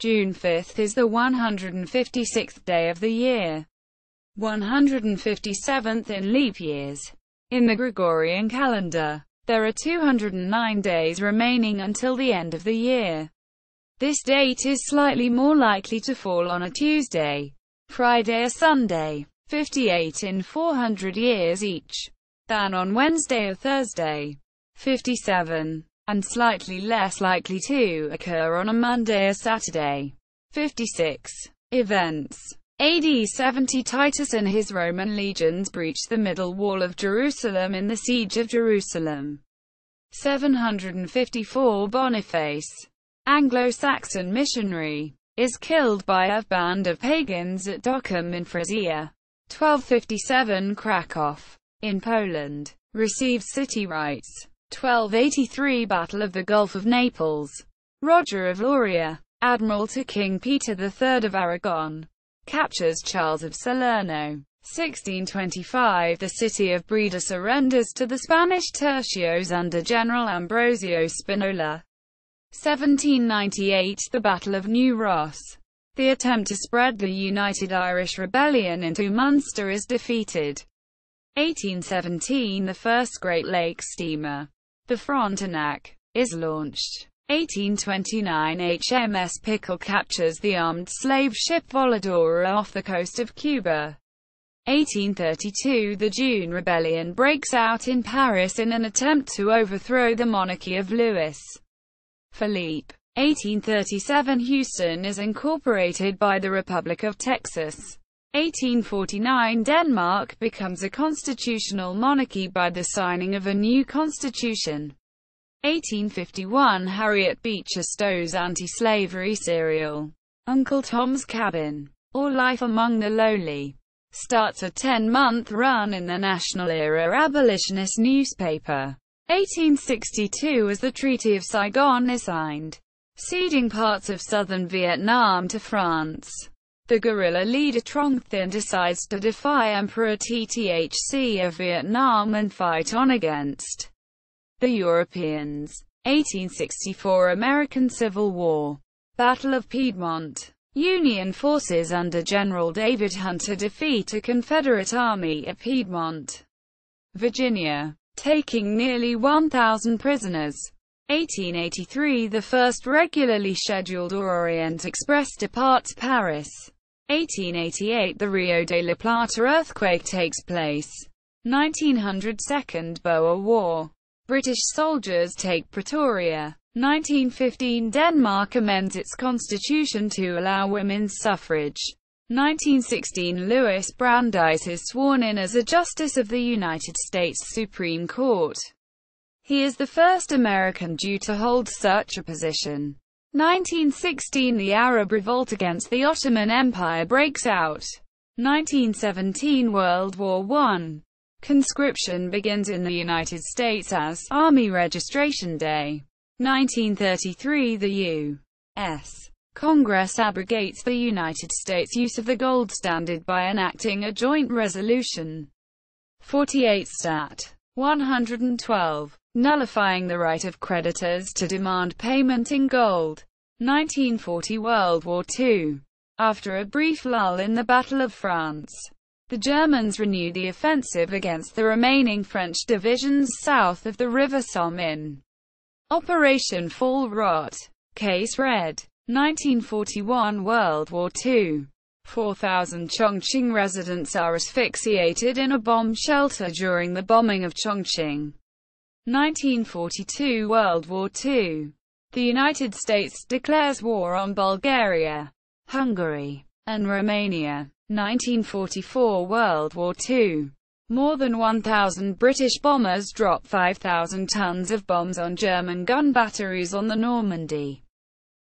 June 5 is the 156th day of the year, 157th in leap years. In the Gregorian calendar, there are 209 days remaining until the end of the year. This date is slightly more likely to fall on a Tuesday, Friday or Sunday, 58 in 400 years each, than on Wednesday or Thursday, 57, and slightly less likely to occur on a Monday or Saturday, 56. Events: AD 70, Titus and his Roman legions breached the middle wall of Jerusalem in the Siege of Jerusalem. 754, Boniface, Anglo-Saxon missionary, is killed by a band of pagans at Dockum in Frisia. 1257, Krakow, in Poland, received city rights. 1283, Battle of the Gulf of Naples. Roger of Lauria, admiral to King Peter III of Aragon, captures Charles of Salerno. 1625, the city of Breda surrenders to the Spanish tercios under General Ambrosio Spinola. 1798, the Battle of New Ross. The attempt to spread the United Irish Rebellion into Munster is defeated. 1817, the first Great Lakes steamer, the Frontenac, is launched. 1829, HMS Pickle captures the armed slave ship Voladora off the coast of Cuba. 1832, the June Rebellion breaks out in Paris in an attempt to overthrow the monarchy of Louis Philippe. 1837, Houston is incorporated by the Republic of Texas. 1849, Denmark becomes a constitutional monarchy by the signing of a new constitution. 1851, Harriet Beecher Stowe's anti-slavery serial, Uncle Tom's Cabin, or Life Among the Lowly, starts a 10-month run in the national-era abolitionist newspaper. 1862, as the Treaty of Saigon is signed, ceding parts of southern Vietnam to France. The guerrilla leader Trong Thien decides to defy Emperor Ttc of Vietnam and fight on against the Europeans. 1864, American Civil War. Battle of Piedmont. Union forces under General David Hunter defeat a Confederate army at Piedmont, Virginia, taking nearly 1,000 prisoners. 1883, the first regularly scheduled Orient Express departs Paris. 1888, the Rio de la Plata earthquake takes place. 1900, Second Boer War. British soldiers take Pretoria. 1915, Denmark amends its constitution to allow women's suffrage. 1916, Louis Brandeis is sworn in as a Justice of the United States Supreme Court. He is the first American Jew to hold such a position. 1916, the Arab revolt against the Ottoman Empire breaks out. 1917, World War I. Conscription begins in the United States as Army Registration Day. 1933, the U.S. Congress abrogates the United States' use of the gold standard by enacting a joint resolution. 48 Stat. 112. Nullifying the right of creditors to demand payment in gold. 1940, World War II. After a brief lull in the Battle of France, the Germans renew the offensive against the remaining French divisions south of the River Somme in Operation Fall Rot. Case Red. 1941, World War II. 4,000 Chongqing residents are asphyxiated in a bomb shelter during the bombing of Chongqing. 1942, World War II. The United States declares war on Bulgaria, Hungary, and Romania. 1944, World War II. More than 1,000 British bombers drop 5,000 tons of bombs on German gun batteries on the Normandy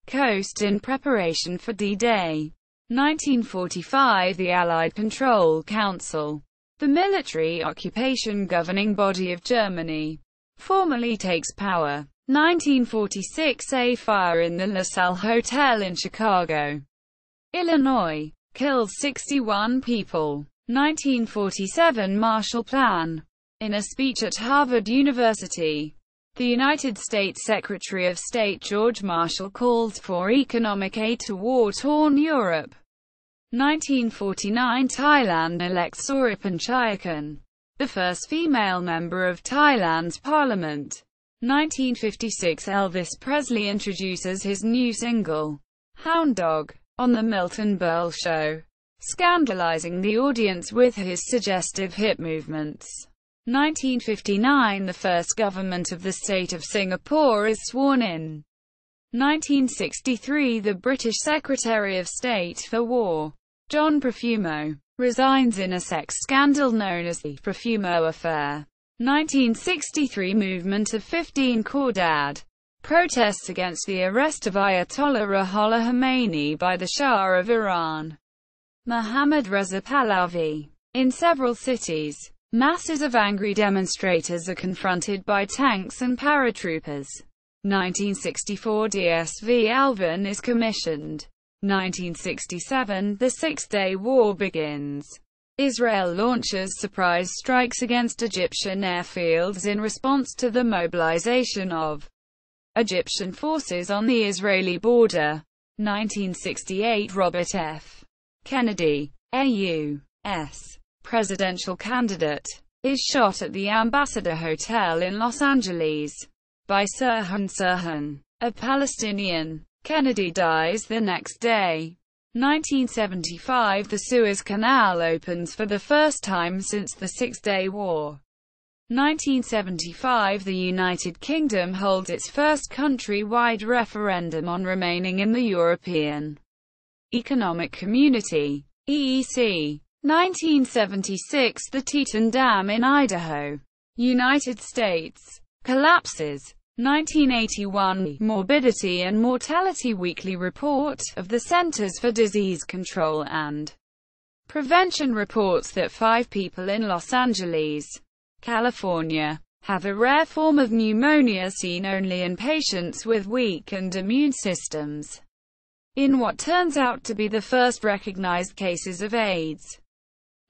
coast in preparation for D-Day. 1945, the Allied Control Council, the military occupation governing body of Germany, formally takes power. 1946, a fire in the LaSalle Hotel in Chicago, Illinois, kills 61 people. 1947, Marshall Plan. In a speech at Harvard University, The United States Secretary of State George Marshall calls for economic aid to war-torn Europe. 1949 Thailand elects Suripan Chayakan, the first female member of Thailand's parliament. 1956 Elvis Presley introduces his new single, Hound Dog, on The Milton Berle Show, scandalizing the audience with his suggestive hip movements. 1959 The first government of the state of Singapore is sworn in. 1963 The British Secretary of State for War, John Profumo, resigns in a sex scandal known as the Profumo Affair. 1963 Movement of 15 Khordad, protests against the arrest of Ayatollah Ruhollah Khomeini by the Shah of Iran, Mohammad Reza Pahlavi. In several cities, masses of angry demonstrators are confronted by tanks and paratroopers. 1964 DSV Alvin is commissioned. 1967 The Six-Day War begins. Israel launches surprise strikes against Egyptian airfields in response to the mobilization of Egyptian forces on the Israeli border. 1968 Robert F. Kennedy, A.U.S. presidential candidate, is shot at the Ambassador Hotel in Los Angeles by Sirhan Sirhan, a Palestinian. Kennedy dies the next day. 1975 The Suez Canal opens for the first time since the Six-Day War. 1975 The United Kingdom holds its first country-wide referendum on remaining in the European Economic Community, EEC. 1976 The Teton Dam in Idaho, United States, collapses. 1981 Morbidity and Mortality Weekly Report of the Centers for Disease Control and Prevention reports that 5 people in Los Angeles, California, have a rare form of pneumonia seen only in patients with weakened immune systems, in what turns out to be the first recognized cases of AIDS.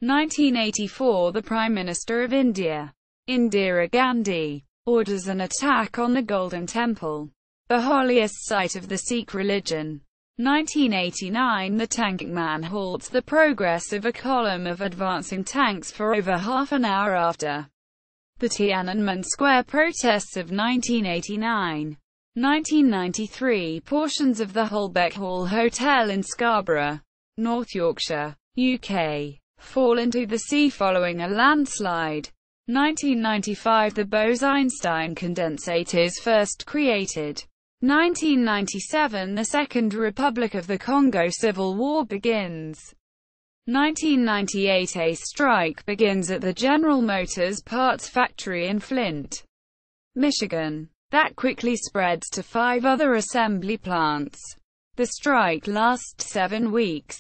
1984 The Prime Minister of India, Indira Gandhi, orders an attack on the Golden Temple, the holiest site of the Sikh religion. 1989 The tanking man halts the progress of a column of advancing tanks for over half an hour after the Tiananmen Square protests of 1989. 1993 Portions of the Holbeck Hall Hotel in Scarborough, North Yorkshire, UK, fall into the sea following a landslide. 1995 The Bose-Einstein condensate is first created. 1997 The Second Republic of the Congo Civil War begins. 1998 A strike begins at the General Motors parts factory in Flint, Michigan, that quickly spreads to 5 other assembly plants. The strike lasts 7 weeks.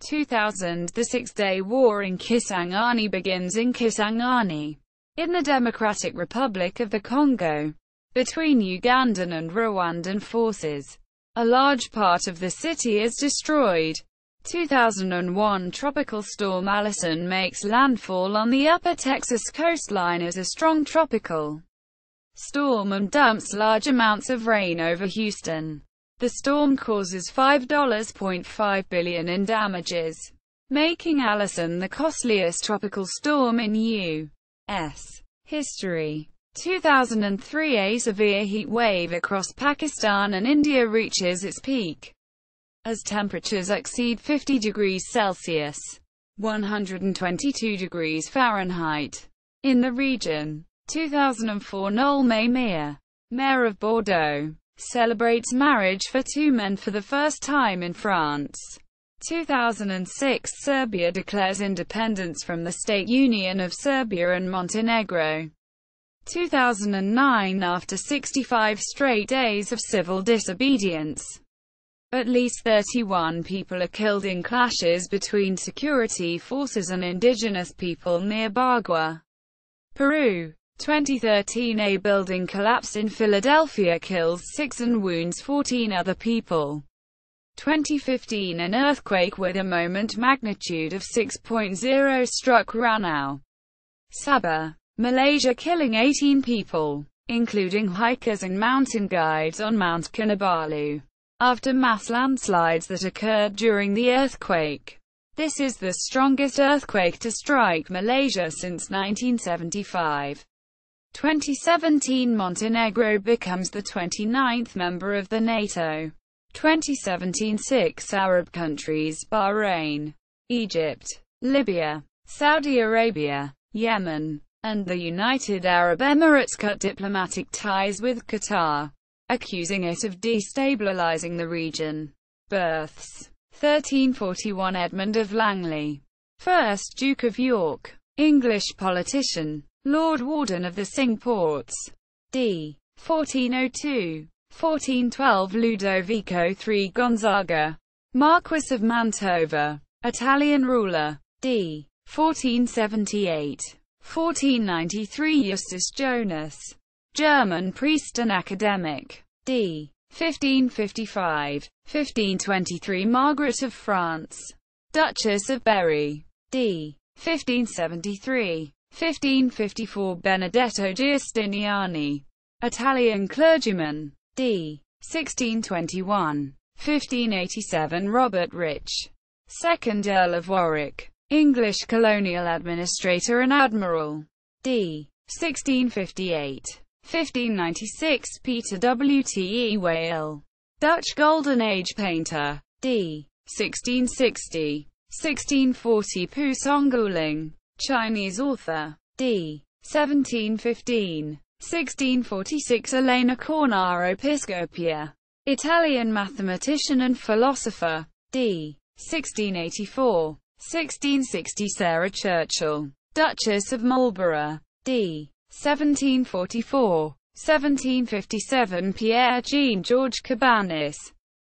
2000 The Six-Day War in Kisangani begins in Kisangani, in the Democratic Republic of the Congo, between Ugandan and Rwandan forces. A large part of the city is destroyed. 2001 Tropical storm Allison makes landfall on the upper Texas coastline as a strong tropical storm and dumps large amounts of rain over Houston. The storm causes $5.5 billion in damages, making Allison the costliest tropical storm in U.S. history. 2003 A severe heat wave across Pakistan and India reaches its peak as temperatures exceed 50 degrees Celsius, 122 degrees Fahrenheit, in the region. 2004 Noel Maire, mayor of Bordeaux, celebrates marriage for 2 men for the first time in France. 2006 Serbia declares independence from the State Union of Serbia and Montenegro. 2009 After 65 straight days of civil disobedience, at least 31 people are killed in clashes between security forces and indigenous people near Bagua, Peru. 2013 A building collapse in Philadelphia kills 6 and wounds 14 other people. 2015 An earthquake with a moment magnitude of 6.0 struck Ranau, Sabah, Malaysia, killing 18 people. including hikers and mountain guides on Mount Kinabalu, after mass landslides that occurred during the earthquake. This is the strongest earthquake to strike Malaysia since 1975. 2017 Montenegro becomes the 29th member of the NATO. 2017 6 Arab countries: Bahrain, Egypt, Libya, Saudi Arabia, Yemen, and the United Arab Emirates cut diplomatic ties with Qatar, accusing it of destabilizing the region. Births: 1341 Edmund of Langley, 1st Duke of York, English politician, Lord Warden of the Cinque Ports. d. 1402. 1412 Ludovico III Gonzaga, Marquis of Mantova, Italian ruler. d. 1478. 1493 Justus Jonas, German priest and academic. d. 1555. 1523 Margaret of France, Duchess of Berry. d. 1573. 1554 Benedetto Giustiniani, Italian clergyman. d. 1621. 1587 Robert Rich, 2nd Earl of Warwick, English colonial administrator and admiral. d. 1658. 1596 Peter W. T. E. Whale, Dutch Golden Age painter. d. 1660. 1640 Pu Songguling, Chinese author. d. 1715. 1646 Elena Cornaro Piscopia, Italian mathematician and philosopher. d. 1684. 1660 Sarah Churchill, Duchess of Marlborough. d. 1744. 1757 Pierre-Jean Georges Cabanis,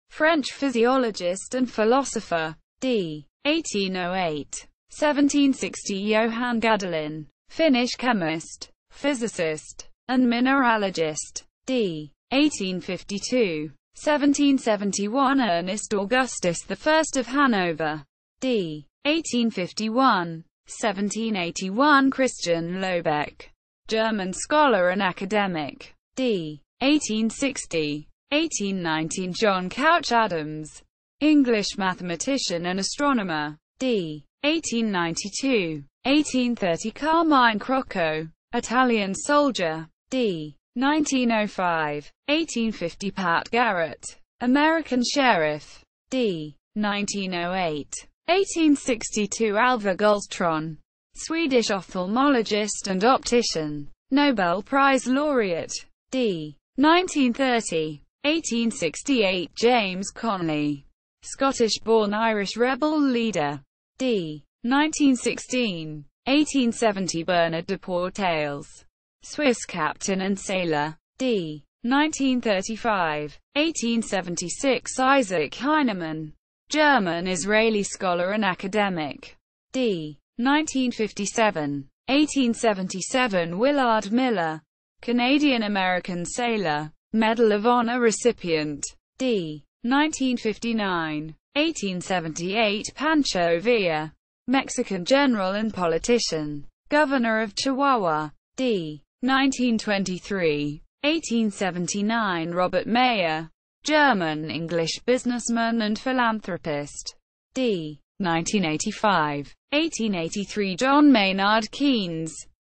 French physiologist and philosopher. d. 1808. 1760 Johann Gadelin, Finnish chemist, physicist, and mineralogist. d. 1852. 1771 Ernest Augustus I of Hanover. d. 1851. 1781 Christian Lobeck, German scholar and academic. d. 1860. 1819 John Couch Adams, English mathematician and astronomer. d. 1892. 1830 Carmine Crocco, Italian soldier. d. 1905. 1850 Pat Garrett, American sheriff. d. 1908. 1862 Alva Gullström, Swedish ophthalmologist and optician, Nobel Prize laureate. d. 1930. 1868 James Connolly, Scottish-born Irish rebel leader. d. 1916. 1870 Bernard de Portales, Swiss captain and sailor. d. 1935. 1876 Isaac Heinemann, German-Israeli scholar and academic. d. 1957. 1877 Willard Miller, Canadian-American sailor, Medal of Honor recipient. d. 1959. 1878 Pancho Villa, Mexican general and politician, governor of Chihuahua. d. 1923. 1879 Robert Mayer, German-English businessman and philanthropist. d. 1985. 1883 John Maynard Keynes,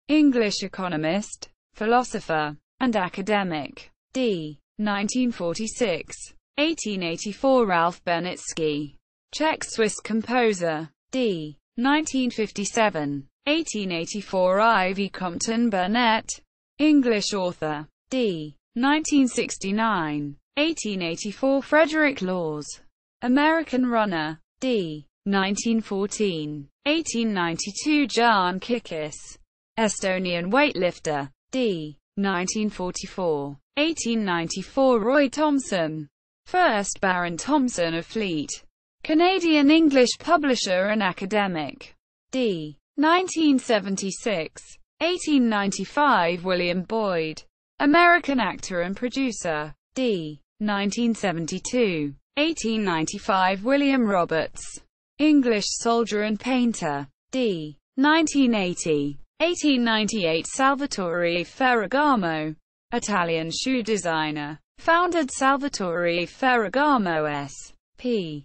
English economist, philosopher, and academic. d. 1946. 1884 Ralph Benitsky, Czech-Swiss composer. d. 1957. 1884 Ivy Compton Burnett, English author. d. 1969. 1884 Frederick Laws, American runner. d. 1914. 1892 Jan Kikis, Estonian weightlifter. d. 1944. 1894 Roy Thomson, 1st Baron Thomson of Fleet, Canadian English publisher and academic. d. 1976. 1895 William Boyd, American actor and producer. d. 1972. 1895 William Roberts, English soldier and painter. d. 1980. 1898 Salvatore Ferragamo, Italian shoe designer. Founded Salvatore Ferragamo S.P.A.D.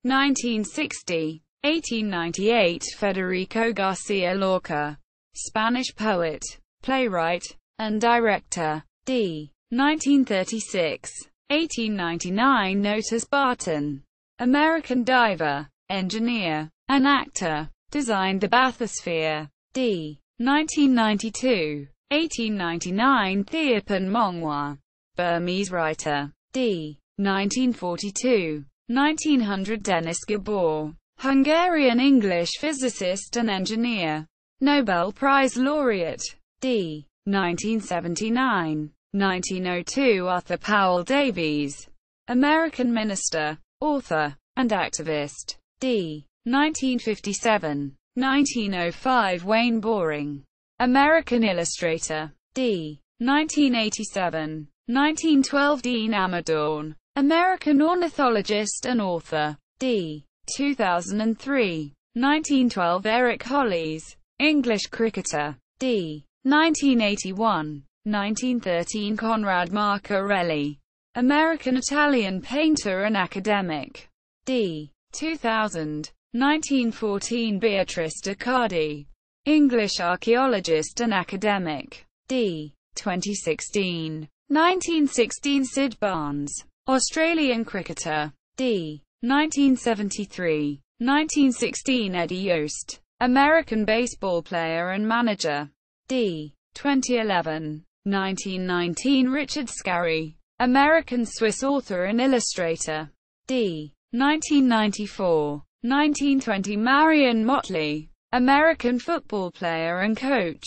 1960. 1898 Federico Garcia Lorca. Spanish poet, playwright, and director. D. 1936. 1899 Notus Barton. American diver, engineer, and actor. Designed the bathysphere. D. 1992. 1899 Theopan Mongwa. Burmese writer. D. 1942. 1900 Denis Gabor. Hungarian English physicist and engineer. Nobel Prize laureate. D. 1979. 1902 Arthur Powell Davies. American minister, author, and activist. D. 1957. 1905 Wayne Boring. American illustrator. D. 1987. 1912 Dean Amadorn. American ornithologist and author. D. 2003. 1912 Eric Hollies. English cricketer. D. 1981. 1913 Conrad Marcarelli. American-Italian painter and academic. D. 2000. 1914 Beatrice Ducardi. English archaeologist and academic. D. 2016. 1916 Sid Barnes. Australian cricketer. D. 1973. 1916 Eddie Yost. American baseball player and manager. D. 2011. 1919 Richard Scarry. American-Swiss author and illustrator. D. 1994. 1920 Marion Motley. American football player and coach.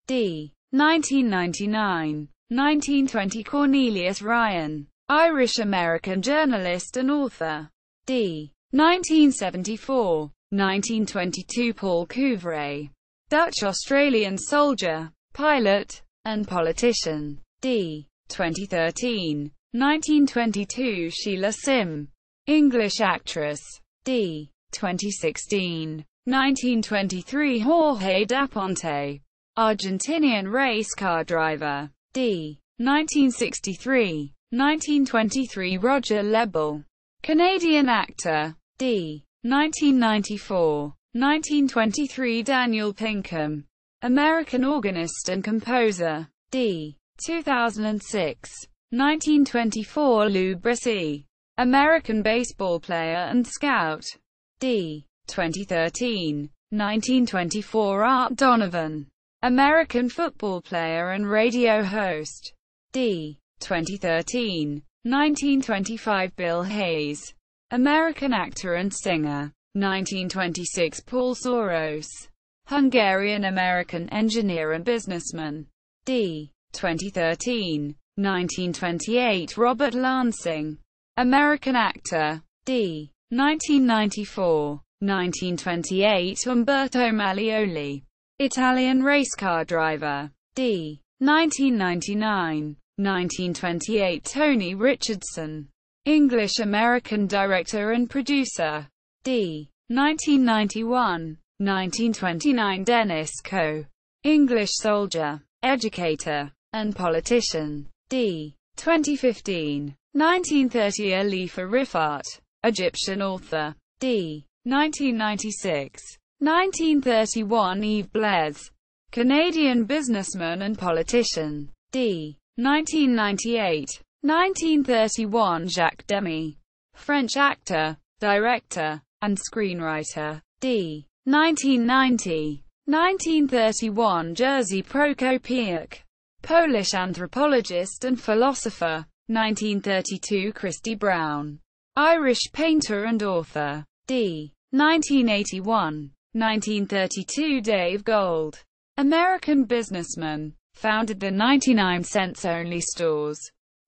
D. 1999. 1920 Cornelius Ryan. Irish-American journalist and author. D. 1974. 1922 Paul Couvray. Dutch-Australian soldier, pilot, and politician. D. 2013. 1922 Sheila Sim. English actress. D. 2016. 1923 Jorge Daponte. Argentinian race car driver. D. 1963. 1923 Roger Lebel. Canadian actor. D. 1994. 1923 Daniel Pinkham. American organist and composer. D. 2006. 1924 Lou Brissy. American baseball player and scout. D. 2013. 1924 Art Donovan. American football player and radio host. D. 2013. 1925 Bill Hayes. American actor and singer. 1926 Paul Soros. Hungarian-American engineer and businessman. D. 2013. 1928 Robert Lansing. American actor. D. 1994. 1928 Umberto Malleoli. Italian race car driver. D. 1999. 1928 Tony Richardson. English-American director and producer. D. 1991. 1929 Dennis Coe. English soldier, educator, and politician. D. 2015. 1930 Alifa Rifaat. Egyptian author. D. 1996. 1931 Yves Blaise. Canadian businessman and politician. D. 1998. 1931 Jacques Demy. French actor, director, and screenwriter. D. 1990. 1931 Jerzy Prokopiuk. Polish anthropologist and philosopher. 1932 Christy Brown. Irish painter and author. D. 1981. 1932 Dave Gold. American businessman. Founded the 99-cents only stores.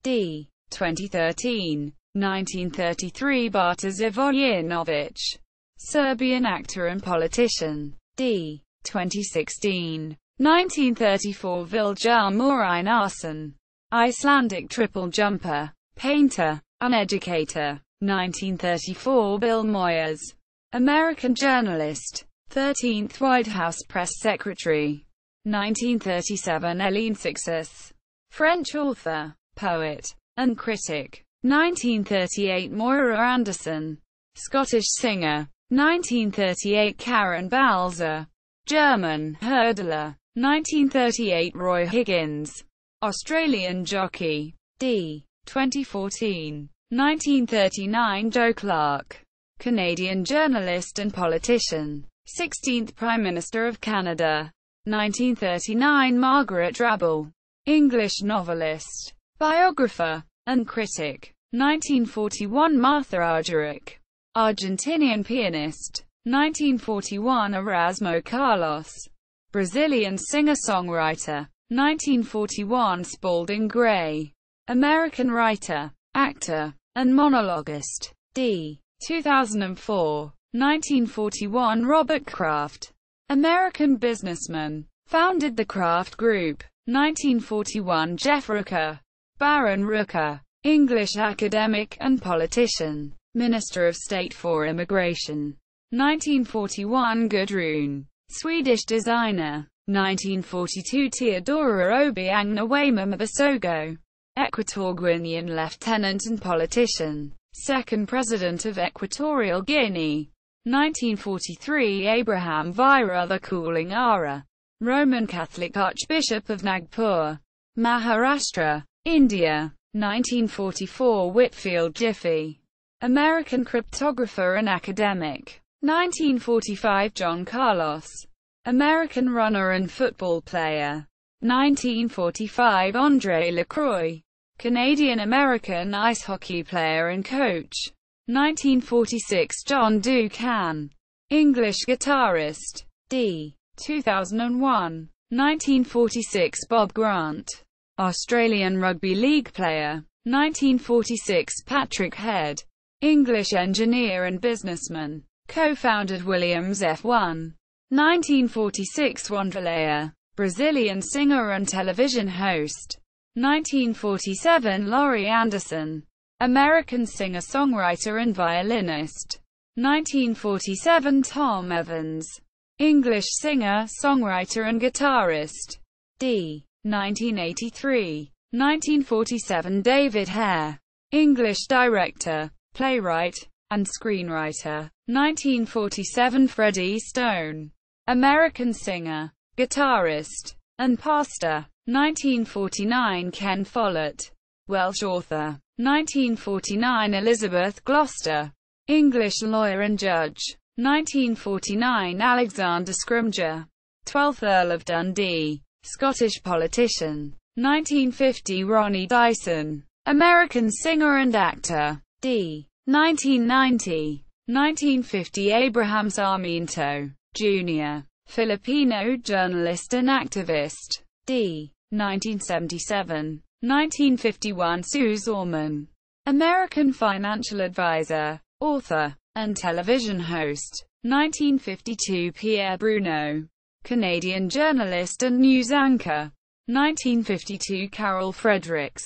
D. 2013. 1933 Bartosz Wojnowicz. Serbian actor and politician. D. 2016. 1934 Viljar Morin Icelandic triple jumper, painter, and educator. 1934 Bill Moyers. American journalist. 13th White House press secretary. 1937 Hélène Cixous, French author, poet, and critic. 1938 Moira Anderson, Scottish singer. 1938 Karen Balzer, German hurdler. 1938 Roy Higgins, Australian jockey. D. 2014. 1939 Joe Clark, Canadian journalist and politician, 16th Prime Minister of Canada. 1939 Margaret Drabble, English novelist, biographer, and critic. 1941 Martha Argerich, Argentinian pianist. 1941 Erasmo Carlos, Brazilian singer-songwriter. 1941 Spalding Gray, American writer, actor, and monologuist. D. 2004. 1941 Robert Kraft, American businessman, founded the Kraft Group. 1941 Jeff Rooker, Baron Rooker, English academic and politician, Minister of State for Immigration. 1941 Gudrun, Swedish designer. 1942 Teodora Obiang Nguema Mbasogo, Equatorial lieutenant and politician, second president of Equatorial Guinea. 1943 Abraham Virotha Kulingara, Roman Catholic Archbishop of Nagpur, Maharashtra, India. 1944 Whitfield Giffey, American cryptographer and academic. 1945 John Carlos, American runner and football player. 1945 André Lacroix, Canadian-American ice hockey player and coach. 1946 John Ducan, English guitarist. D. 2001. 1946 Bob Grant, Australian rugby league player. 1946 Patrick Head, English engineer and businessman, co-founded Williams F1. 1946 Wanderleia, Brazilian singer and television host. 1947 Laurie Anderson, American singer-songwriter and violinist. 1947 Tom Evans, English singer, songwriter and guitarist. D. 1983. 1947 David Hare, English director, playwright, and screenwriter. 1947 Freddie Stone, American singer, guitarist, and pastor. 1949 Ken Follett, Welsh author. 1949 Elizabeth Gloucester, English lawyer and judge. 1949 Alexander Scrimgeour, 12th Earl of Dundee, Scottish politician. 1950 Ronnie Dyson, American singer and actor. D. 1990. 1950 Abraham Sarmiento, Jr., Filipino journalist and activist. D. 1977. 1951 Sue Zorman, American financial advisor, author, and television host. 1952 Pierre Bruno, Canadian journalist and news anchor. 1952 Carol Fredericks,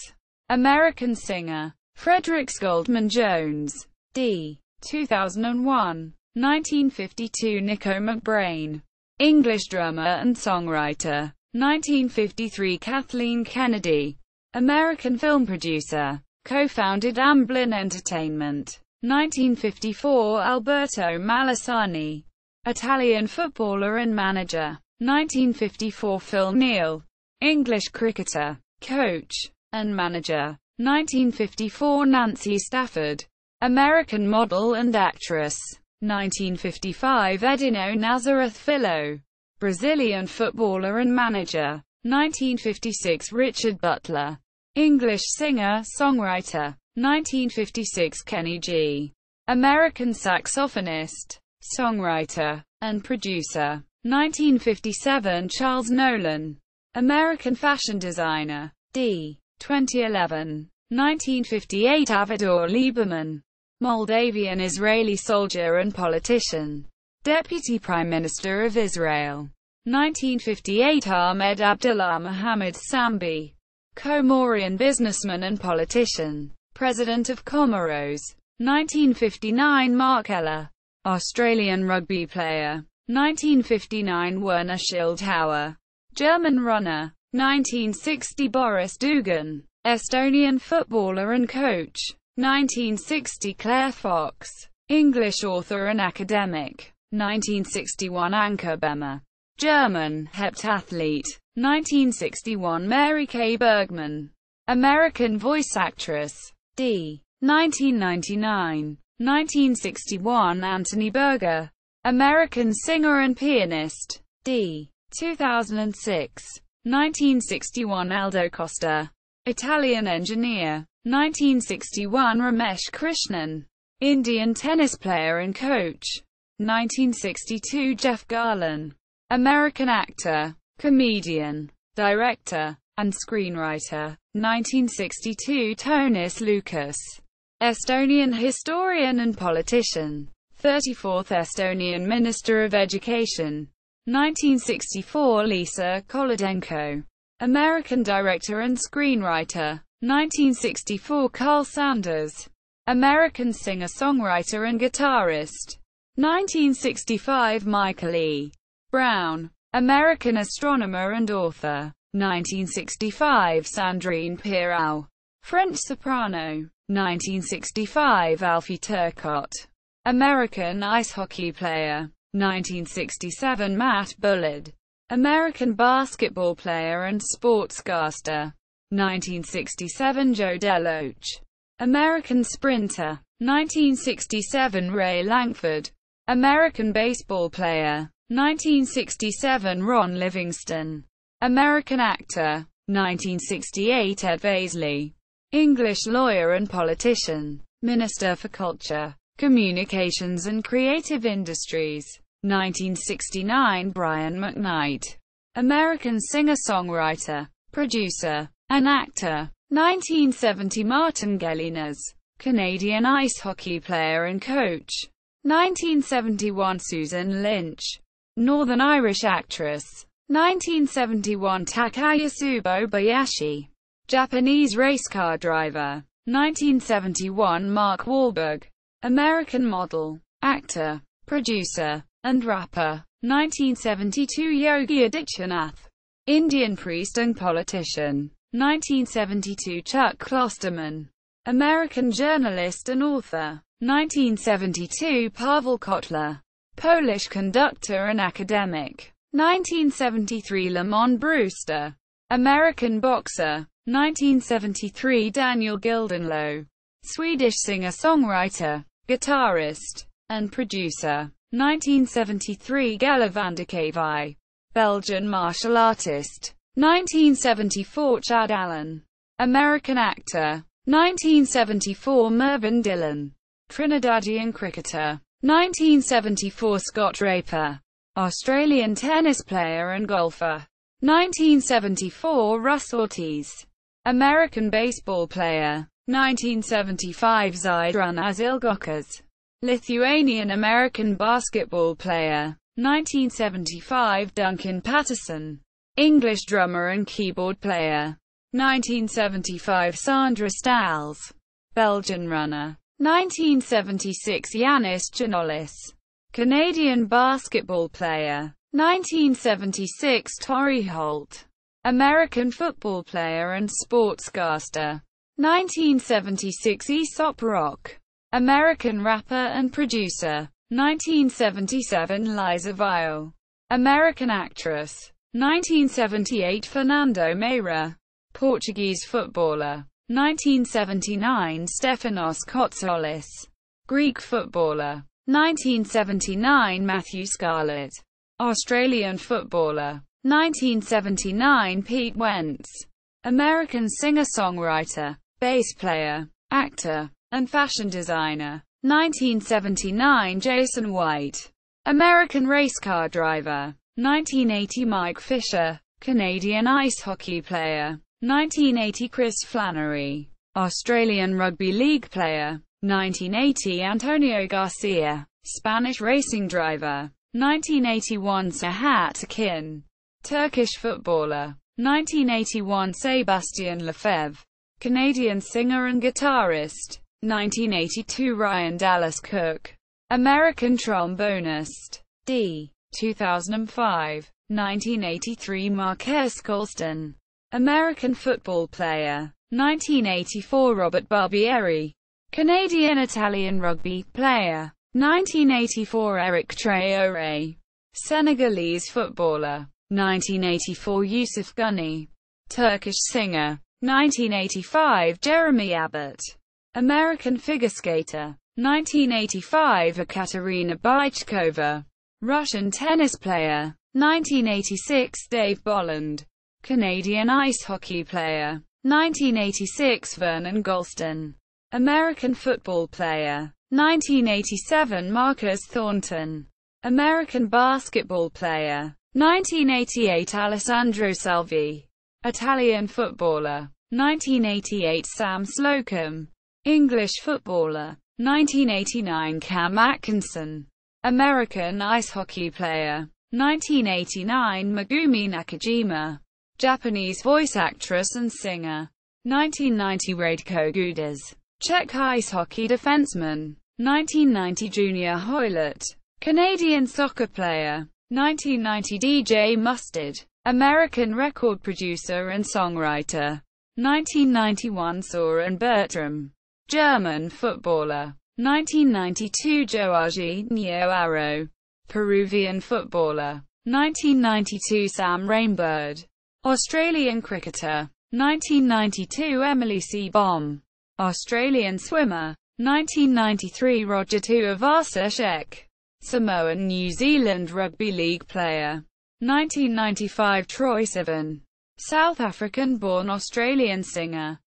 American singer. Fredericks Goldman Jones. D. 2001. 1952 Nico McBrain, English drummer and songwriter. 1953 Kathleen Kennedy, American film producer, co-founded Amblin Entertainment. 1954 Alberto Malesani, Italian footballer and manager. 1954 Phil Neal, English cricketer, coach, and manager. 1954 Nancy Stafford, American model and actress. 1955 Edino Nazareth Filho, Brazilian footballer and manager. 1956 Richard Butler, English singer, songwriter. 1956 Kenny G, American saxophonist, songwriter, and producer. 1957 Charles Nolan, American fashion designer. D. 2011. 1958 Avigdor Lieberman, Moldavian Israeli soldier and politician, Deputy Prime Minister of Israel. 1958 Ahmed Abdullah Mohammed Sambi, Comorian businessman and politician, President of Comoros. 1959 Mark Eller, Australian rugby player. 1959 Werner Schildhauer, German runner. 1960 Boris Dugan, Estonian footballer and coach. 1960 Claire Fox, English author and academic. 1961 Anke Bemmer, German heptathlete. 1961 Mary Kay Bergman, American voice actress. d. 1999. 1961 Anthony Berger, American singer and pianist. d. 2006. 1961 Aldo Costa, Italian engineer. 1961 Ramesh Krishnan, Indian tennis player and coach. 1962 Jeff Garlin, American actor, comedian, director, and screenwriter. 1962 Tonis Lukas, Estonian historian and politician, 34th Estonian Minister of Education. 1964 Lisa Kolodenko, American director and screenwriter. 1964 Carl Sanders, American singer-songwriter and guitarist. 1965 Michael E. Brown, American astronomer and author. 1965 Sandrine Pirau, French soprano. 1965 Alfie Turcotte, American ice hockey player. 1967 Matt Bullard, American basketball player and sportscaster. 1967 Joe DeLoach, American sprinter. 1967 Ray Langford, American baseball player. 1967 Ron Livingston, American actor. 1968 Ed Vaisley, English lawyer and politician, Minister for Culture, Communications and Creative Industries. 1969 Brian McKnight, American singer-songwriter, producer, and actor. 1970 Martin Gelinas, Canadian ice hockey player and coach. 1971 Susan Lynch, Northern Irish actress. 1971 Takayasu Bayashi, Japanese race car driver. 1971 Mark Wahlberg, American model, actor, producer, and rapper. 1972 Yogi Adityanath, Indian priest and politician. 1972 Chuck Klosterman, American journalist and author. 1972 Pavel Kotler, Polish conductor and academic. 1973 Lamont Brewster, American boxer. 1973 Daniel Gildenlow, Swedish singer-songwriter, guitarist, and producer. 1973 Gella Vanderkavai, Belgian martial artist. 1974 Chad Allen, American actor. 1974 Mervyn Dillon, Trinidadian cricketer. 1974 Scott Draper, Australian tennis player and golfer. 1974 Russ Ortiz, American baseball player. 1975 Zydrunas Ilgokas, Lithuanian-American basketball player. 1975 Duncan Patterson, English drummer and keyboard player. 1975 Sandra Stahls, Belgian runner. 1976 Yanis Giannoulis, Canadian basketball player. 1976 Torrey Holt, American football player and sportscaster. 1976 Aesop Rock, American rapper and producer. 1977 Liza Vial, American actress. 1978 Fernando Meira, Portuguese footballer. 1979 Stefanos Kotsolis, Greek footballer. 1979 Matthew Scarlett, Australian footballer. 1979 Pete Wentz, American singer-songwriter, bass player, actor, and fashion designer. 1979 Jason White, American race car driver. 1980 Mike Fisher, Canadian ice hockey player. 1980 Chris Flannery, Australian rugby league player. 1980 Antonio Garcia, Spanish racing driver. 1981 Serhat Akin, Turkish footballer. 1981 Sébastien Lefebvre, Canadian singer and guitarist. 1982 Ryan Dallas Cook, American trombonist. d. 2005 1983 Marquez Colston, American football player. 1984 Robert Barbieri, Canadian-Italian rugby player. 1984 Eric Traoré, Senegalese footballer. 1984 Yusuf Gunni, Turkish singer. 1985 Jeremy Abbott, American figure skater. 1985 Ekaterina Bychkova, Russian tennis player. 1986 Dave Bolland, Canadian ice hockey player. 1986 Vernon Gholston, American football player. 1987 Marcus Thornton, American basketball player. 1988 Alessandro Salvi, Italian footballer. 1988 Sam Slocum, English footballer. 1989 Cam Atkinson, American ice hockey player. 1989 Megumi Nakajima, Japanese voice actress and singer. 1990 Radko Gudas, Czech ice hockey defenseman. 1990 Junior Hoylett, Canadian soccer player. 1990 DJ Mustard, American record producer and songwriter. 1991 Soren Bertram, German footballer. 1992 Joachim Arrow, Peruvian footballer. 1992 Sam Rainbird, Australian cricketer. 1992 Emily Seebohm, Australian swimmer. 1993 Roger Tuivasa-Sheck, Samoan New Zealand Rugby League player. 1995 Troye Sivan, South African-born Australian singer,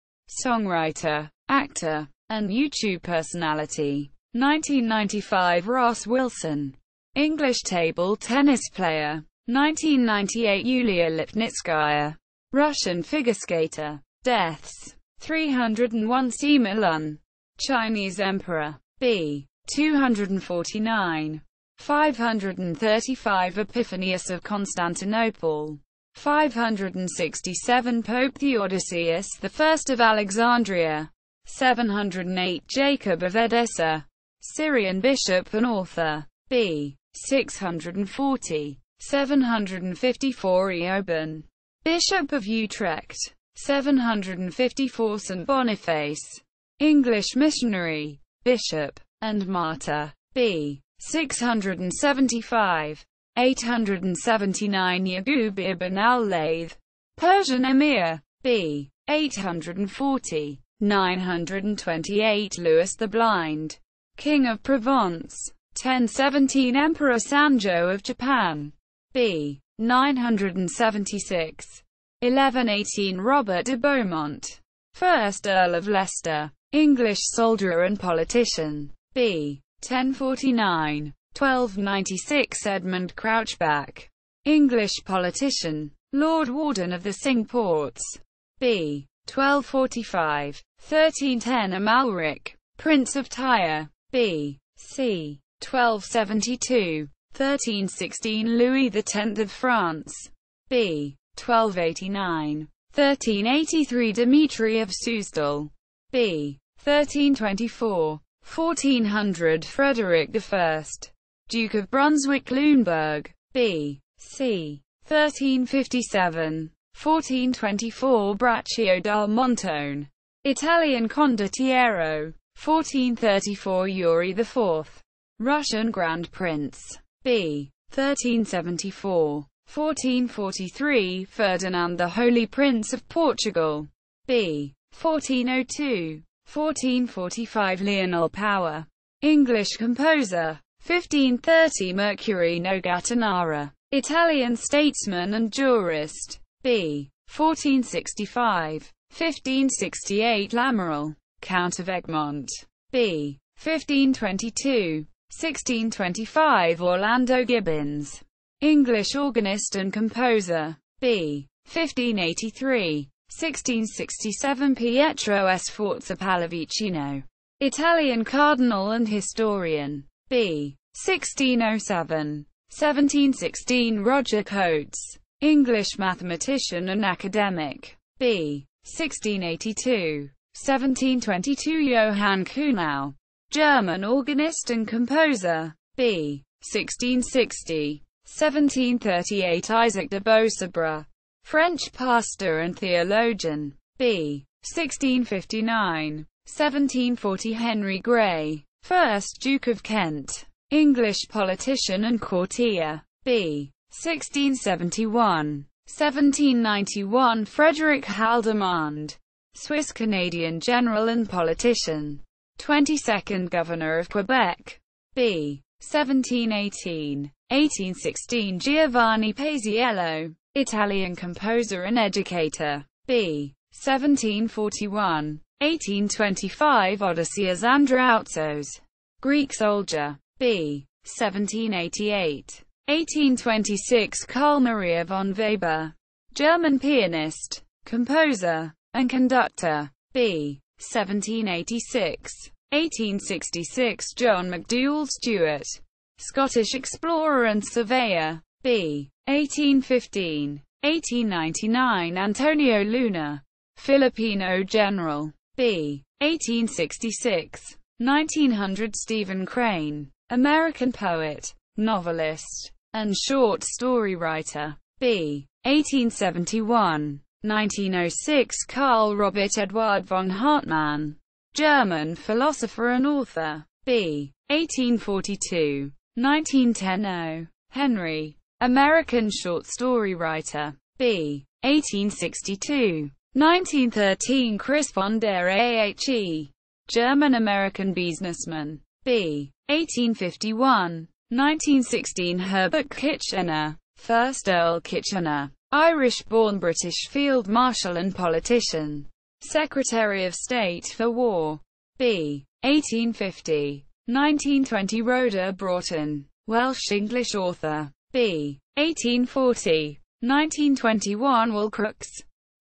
songwriter, actor, and YouTube personality. 1995 Ross Wilson, English table tennis player. 1998 Yulia Lipnitskaya, Russian figure skater. Deaths: 301 Sima Lun, Chinese emperor. B. 249. 535 Epiphanius of Constantinople. 567 Pope Theodosius I of Alexandria. 708 Jacob of Edessa, Syrian bishop and author. B. 640. 754 Eoban, Bishop of Utrecht. 754 St. Boniface, English missionary, bishop, and martyr. B. 675. 879 Yaqub ibn al-Layth, Persian emir. B. 840. 928 Louis the Blind, King of Provence. 1017 Emperor Sanjo of Japan. B. 976. 1118 Robert de Beaumont, 1st Earl of Leicester, English soldier and politician. B. 1049. 1296 Edmund Crouchback, English politician, Lord Warden of the Cinque Ports. B. 1245. 1310 Amalric, Prince of Tyre. B. C. 1272. 1316 Louis X of France. B. 1289. 1383 Dmitry of Suzdal. B. 1324. 1400 Frederick I, Duke of Brunswick-Luneburg. B. C. 1357. 1424 Braccio dal Montone, Italian condottiero. 1434 Yuri IV, Russian Grand Prince. B. 1374. 1443 Ferdinand the Holy Prince of Portugal. B. 1402. 1445 Lionel Power, English composer. 1530 Mercury no Gattinara, Italian statesman and jurist. B. 1465. 1568 Lamoral, Count of Egmont. B. 1522. 1625 Orlando Gibbons, English organist and composer. B. 1583. 1667 Pietro Sforza Pallavicino, Italian cardinal and historian. B. 1607. 1716 Roger Coates, English mathematician and academic. B. 1682. 1722 Johann Kuhnau, German organist and composer. B. 1660. 1738 Isaac de Beausobre, French pastor and theologian. B. 1659. 1740 Henry Grey, 1st Duke of Kent, English politician and courtier. B. 1671. 1791 Frederick Haldimand, Swiss-Canadian general and politician, 22nd Governor of Quebec. B. 1718. 1816 Giovanni Paisiello, Italian composer and educator. B. 1741. 1825 Odysseus Androutsos, Greek soldier. B. 1788. 1826 Carl Maria von Weber, German pianist, composer, and conductor. B. 1786. 1866 John McDougall Stewart, Scottish explorer and surveyor. B. 1815. 1899 Antonio Luna, Filipino general. B. 1866. 1900 Stephen Crane, American poet, novelist, and short story writer. B. 1871. 1906 Karl Robert Eduard von Hartmann, German philosopher and author. B. 1842. 1910 Henry, American short story writer. B. 1862. 1913 Chris von der Ahe, German-American businessman. B. 1851. 1916 Herbert Kitchener, 1st Earl Kitchener, Irish-born British Field Marshal and politician, Secretary of State for War. B. 1850. 1920 Rhoda Broughton, Welsh-English author. B. 1840. 1921 Will Crooks,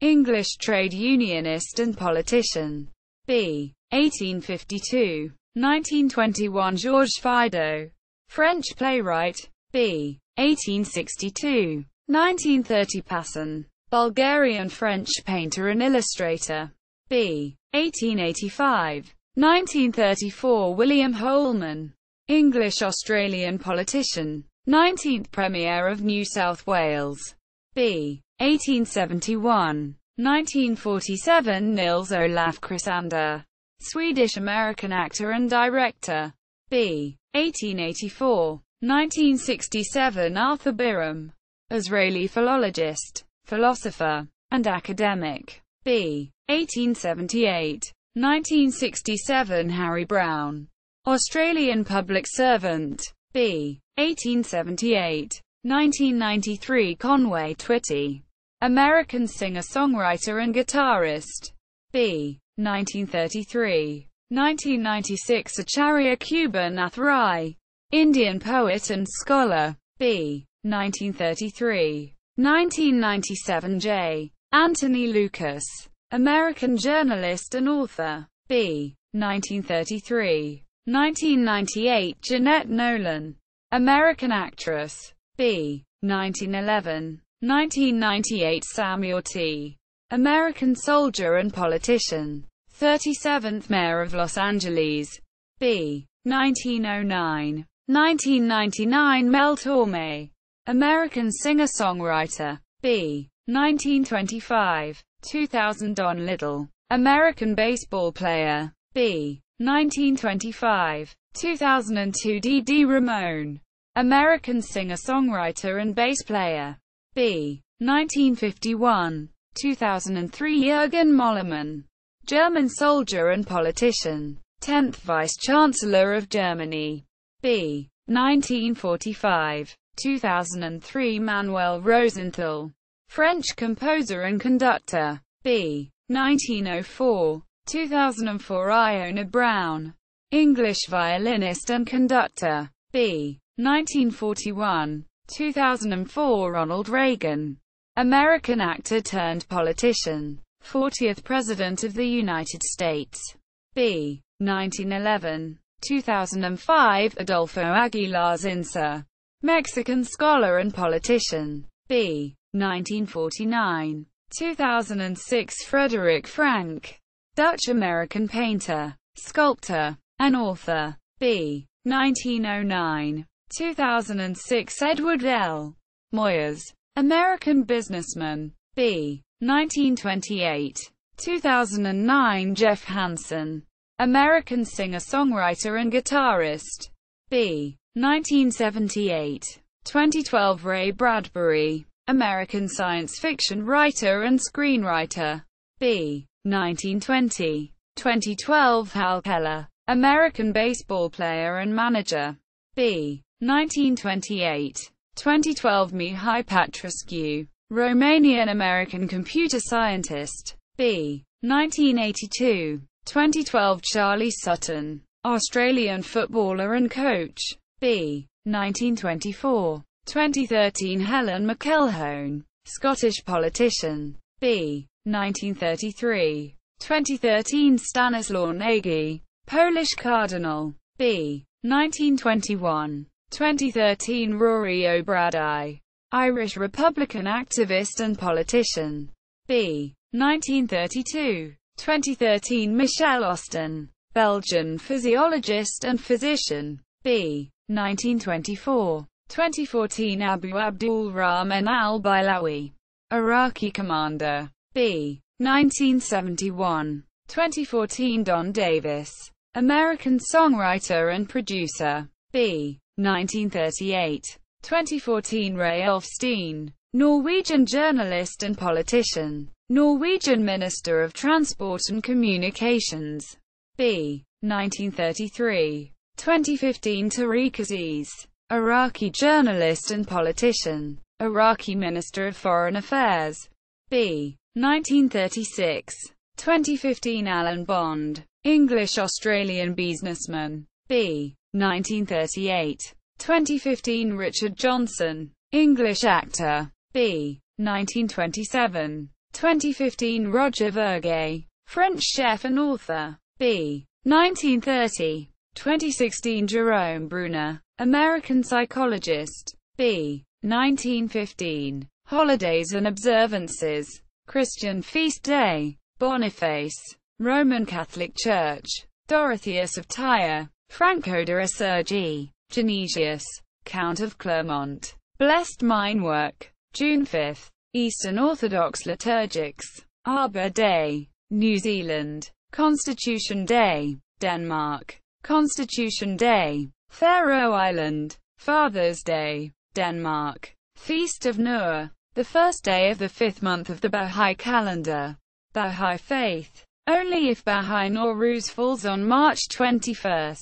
English trade unionist and politician. B. 1852. 1921 Georges Feydeau, French playwright. B. 1862. 1930 Passon, Bulgarian-French painter and illustrator. B. 1885. 1934 William Holman, English-Australian politician, 19th Premier of New South Wales. B. 1871. 1947 Nils Olaf Chrysander, Swedish-American actor and director. B. 1884. 1967 Arthur Byram, Israeli philologist, philosopher, and academic. B. 1878. 1967 Harry Brown, Australian public servant. B. 1878. 1993 Conway Twitty, American singer-songwriter and guitarist. B. 1933. 1996 Acharya Kubanath Rai, Indian poet and scholar. B. 1933. 1997 J. Anthony Lucas, American journalist and author. B. 1933. 1998 Jeanette Nolan, American actress. B. 1911. 1998 Samuel T. American soldier and politician, 37th Mayor of Los Angeles. B. 1909. 1999 Mel Torme, American singer-songwriter. B. 1925. 2000 Don Little, American baseball player. B. 1925. 2002 Dee Dee Ramone, American singer-songwriter and bass player. B. 1951. 2003 Jürgen Mollermann, German soldier and politician, 10th Vice-Chancellor of Germany. B. 1945. 2003 Manuel Rosenthal, French composer and conductor. B. 1904. 2004 Iona Brown, English violinist and conductor. B. 1941. 2004 Ronald Reagan, American actor turned politician, 40th President of the United States. B. 1911. 2005 Adolfo Aguilar Zinser, Mexican scholar and politician. B. 1949. 2006 Frederick Frank, Dutch-American painter, sculptor, and author. B. 1909. 2006 Edward L. Moyers, American businessman. B. 1928. 2009 Jeff Hansen, American singer-songwriter and guitarist. B. 1978. 2012 Ray Bradbury, American science fiction writer and screenwriter. B. 1920. 2012 Hal Keller, American baseball player and manager. B. 1928. 2012 Mihai Patrescu, Romanian-American computer scientist. B. 1982. 2012 Charlie Sutton, Australian footballer and coach. B. 1924. 2013 Helen McElhone, Scottish politician. B. 1933. 2013 Stanislaw Nagy, Polish cardinal. B. 1921. 2013 Rory O'Brady, Irish Republican activist and politician. B. 1932. 2013 Michelle Austin, Belgian physiologist and physician. B. 1924. 2014 Abu Abdul Rahman al-Bilawi, Iraqi commander. B. 1971. 2014 Don Davis, American songwriter and producer. B. 1938. 2014 Rayulf Steen, Norwegian journalist and politician, Norwegian Minister of Transport and Communications. B. 1933. 2015 Tariq Aziz, Iraqi journalist and politician, Iraqi Minister of Foreign Affairs. B. 1936. 2015 Alan Bond, English-Australian businessman. B. 1938. 2015 Richard Johnson, English actor. B. 1927. 2015 Roger Vergé, French chef and author. B. 1930. 2016 Jerome Bruner, American psychologist. B. 1915. Holidays and observances. Christian feast day. Boniface, Roman Catholic Church. Dorotheus of Tyre, Franco de Assurgi, Genesius, Count of Clermont. Blessed Mine Work. June 5. Eastern Orthodox liturgics. Arbor Day, New Zealand. Constitution Day, Denmark. Constitution Day, Faroe Island. Father's Day, Denmark. Feast of Nur, the first day of the fifth month of the Bahá'í calendar. Bahá'í faith. Only if Bahá'í Nowruz falls on March 21.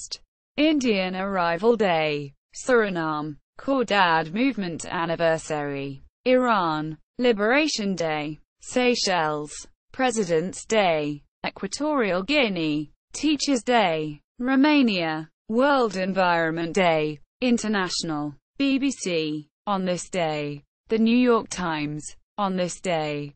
Indian Arrival Day, Suriname. Khordad Movement Anniversary. Iran. Liberation Day, Seychelles. President's Day, Equatorial Guinea. Teachers' Day, Romania. World Environment Day, International. BBC. On this day. The New York Times. On this day.